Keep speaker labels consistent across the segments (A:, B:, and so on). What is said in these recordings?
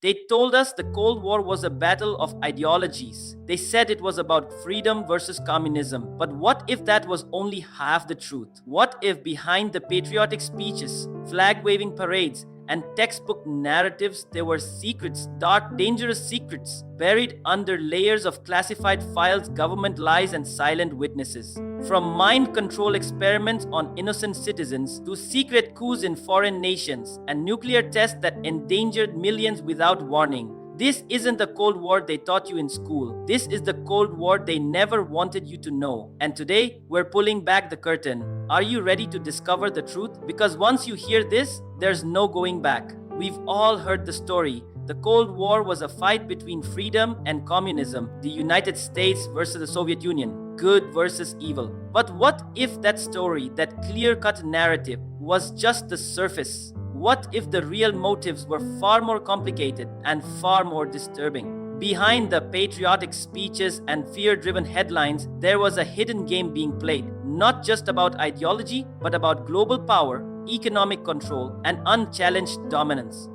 A: They told us the Cold War was a battle of ideologies. They said it was about freedom versus communism. But what if that was only half the truth? What if behind the patriotic speeches, flag waving parades, and textbook narratives, there were secrets, dark, dangerous secrets, buried under layers of classified files, government lies, and silent witnesses? From mind control experiments on innocent citizens to secret coups in foreign nations and nuclear tests that endangered millions without warning. This isn't the Cold War they taught you in school. This is the Cold War they never wanted you to know. And today, we're pulling back the curtain. Are you ready to discover the truth? Because once you hear this, there's no going back. We've all heard the story. The Cold War was a fight between freedom and communism, the United States versus the Soviet Union, good versus evil. But what if that story, that clear-cut narrative, was just the surface? What if the real motives were far more complicated and far more disturbing? Behind the patriotic speeches and fear-driven headlines, there was a hidden game being played, not just about ideology, but about global power, economic control, and unchallenged dominance.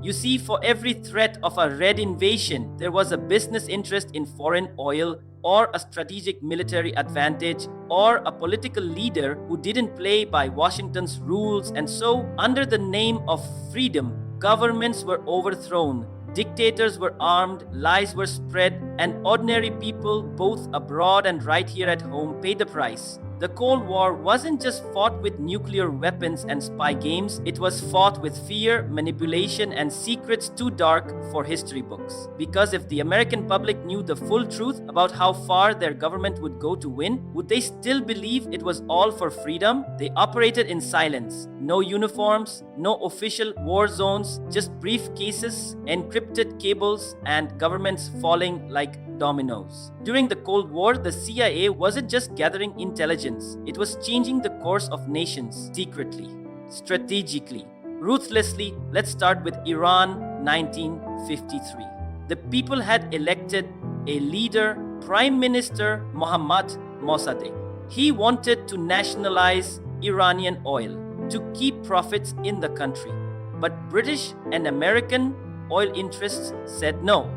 A: You see, for every threat of a red invasion, there was a business interest in foreign oil, or a strategic military advantage, or a political leader who didn't play by Washington's rules. And so, under the name of freedom, governments were overthrown, dictators were armed, lies were spread, and ordinary people, both abroad and right here at home, paid the price. The Cold War wasn't just fought with nuclear weapons and spy games, it was fought with fear, manipulation, and secrets too dark for history books. Because if the American public knew the full truth about how far their government would go to win, would they still believe it was all for freedom? They operated in silence. No uniforms, no official war zones, just briefcases, encrypted cables, and governments falling like dominoes. During the Cold War, the CIA wasn't just gathering intelligence, it was changing the course of nations secretly, strategically, ruthlessly. Let's start with Iran, 1953. The people had elected a leader, Prime Minister Mohammad Mossadegh. He wanted to nationalize Iranian oil to keep profits in the country. But British and American oil interests said no.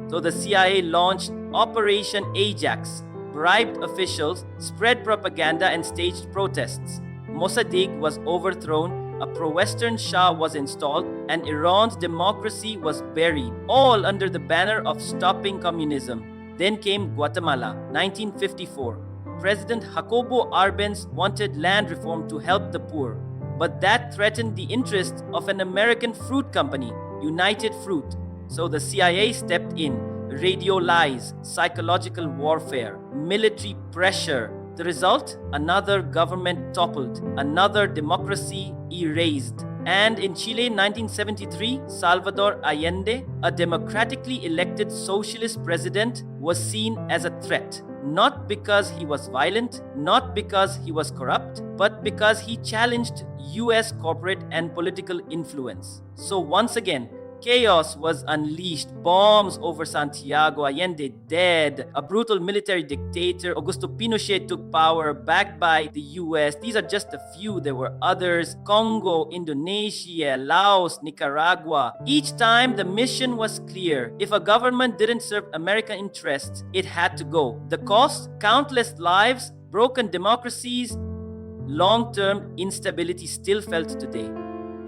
A: So the CIA launched Operation Ajax, bribed officials, spread propaganda, and staged protests. Mossadegh was overthrown, a pro-Western Shah was installed, and Iran's democracy was buried, all under the banner of stopping communism. Then came Guatemala, 1954. President Jacobo Arbenz wanted land reform to help the poor, but that threatened the interests of an American fruit company, United Fruit. So the CIA stepped in. Radio lies, psychological warfare, military pressure. The result? Another government toppled, another democracy erased. And in Chile, 1973, Salvador Allende, a democratically elected socialist president, was seen as a threat. Not because he was violent, not because he was corrupt, but because he challenged US corporate and political influence. So once again, chaos was unleashed, bombs over Santiago, Allende dead, a brutal military dictator, Augusto Pinochet took power, backed by the US. These are just a few, there were others. Congo, Indonesia, Laos, Nicaragua. Each time the mission was clear. If a government didn't serve American interests, it had to go. The cost? Countless lives, broken democracies, long-term instability still felt today.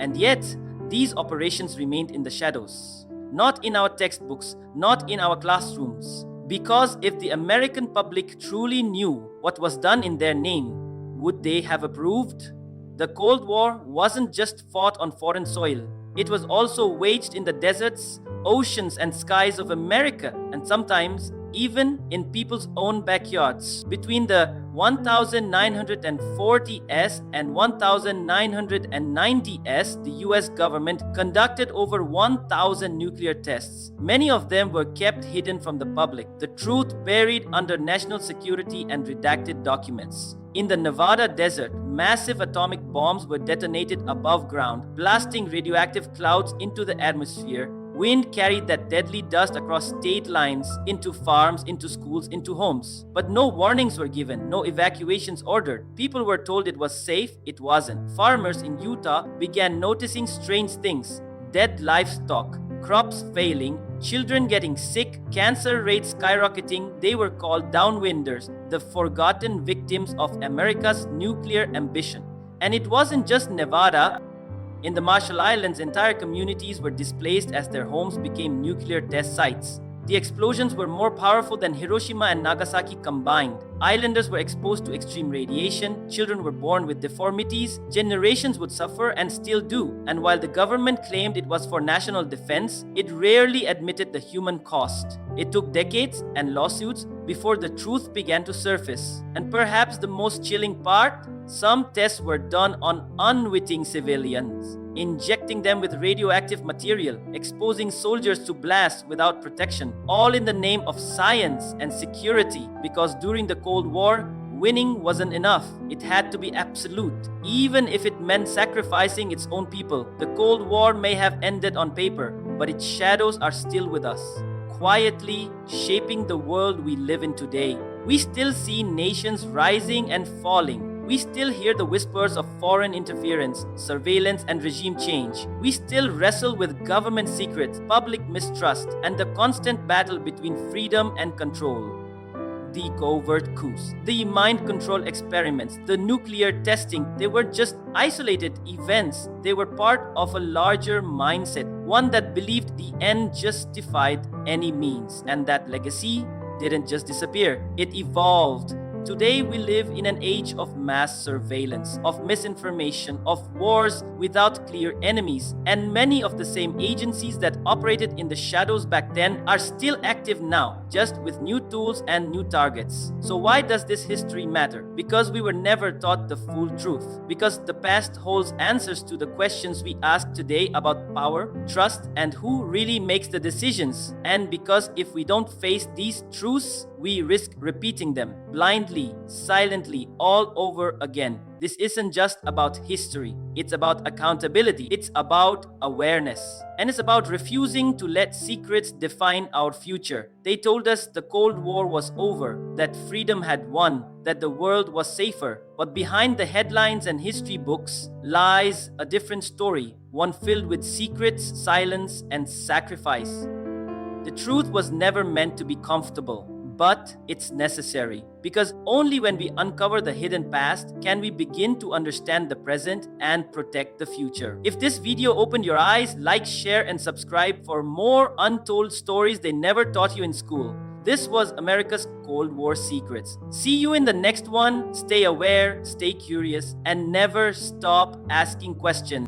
A: And yet, these operations remained in the shadows, not in our textbooks, not in our classrooms. Because if the American public truly knew what was done in their name, would they have approved? The Cold War wasn't just fought on foreign soil. It was also waged in the deserts, oceans, and skies of America, and sometimes even in people's own backyards. Between the 1940s and 1990s, the US government conducted over 1,000 nuclear tests. Many of them were kept hidden from the public, the truth buried under national security and redacted documents. In the Nevada desert, massive atomic bombs were detonated above ground, blasting radioactive clouds into the atmosphere. Wind carried that deadly dust across state lines, into farms, into schools, into homes. But no warnings were given, no evacuations ordered. People were told it was safe, it wasn't. Farmers in Utah began noticing strange things: dead livestock, crops failing, children getting sick, cancer rates skyrocketing. They were called downwinders, the forgotten victims of America's nuclear ambition. And it wasn't just Nevada. In the Marshall Islands, entire communities were displaced as their homes became nuclear test sites. The explosions were more powerful than Hiroshima and Nagasaki combined. Islanders were exposed to extreme radiation, children were born with deformities, generations would suffer and still do. And while the government claimed it was for national defense, it rarely admitted the human cost. It took decades and lawsuits before the truth began to surface. And perhaps the most chilling part, some tests were done on unwitting civilians, injecting them with radioactive material, exposing soldiers to blasts without protection, all in the name of science and security. Because during the Cold War, winning wasn't enough. It had to be absolute, even if it meant sacrificing its own people. The Cold War may have ended on paper, but its shadows are still with us, quietly shaping the world we live in today. We still see nations rising and falling. We still hear the whispers of foreign interference, surveillance, and regime change. We still wrestle with government secrets, public mistrust, and the constant battle between freedom and control. The covert coups, the mind control experiments, the nuclear testing, they were just isolated events. They were part of a larger mindset, one that believed the end justified any means. And that legacy didn't just disappear, it evolved. Today, we live in an age of mass surveillance, of misinformation, of wars without clear enemies. And many of the same agencies that operated in the shadows back then are still active now, just with new tools and new targets. So why does this history matter? Because we were never taught the full truth. Because the past holds answers to the questions we ask today about power, trust, and who really makes the decisions. And because if we don't face these truths, we risk repeating them blindly, silently, all over again. This isn't just about history. It's about accountability. It's about awareness. And it's about refusing to let secrets define our future. They told us the Cold War was over, that freedom had won, that the world was safer. But behind the headlines and history books lies a different story, one filled with secrets, silence, and sacrifice. The truth was never meant to be comfortable. But it's necessary, because only when we uncover the hidden past can we begin to understand the present and protect the future. If this video opened your eyes, like, share, and subscribe for more untold stories they never taught you in school. This was America's Cold War Secrets. See you in the next one. Stay aware, stay curious, and never stop asking questions.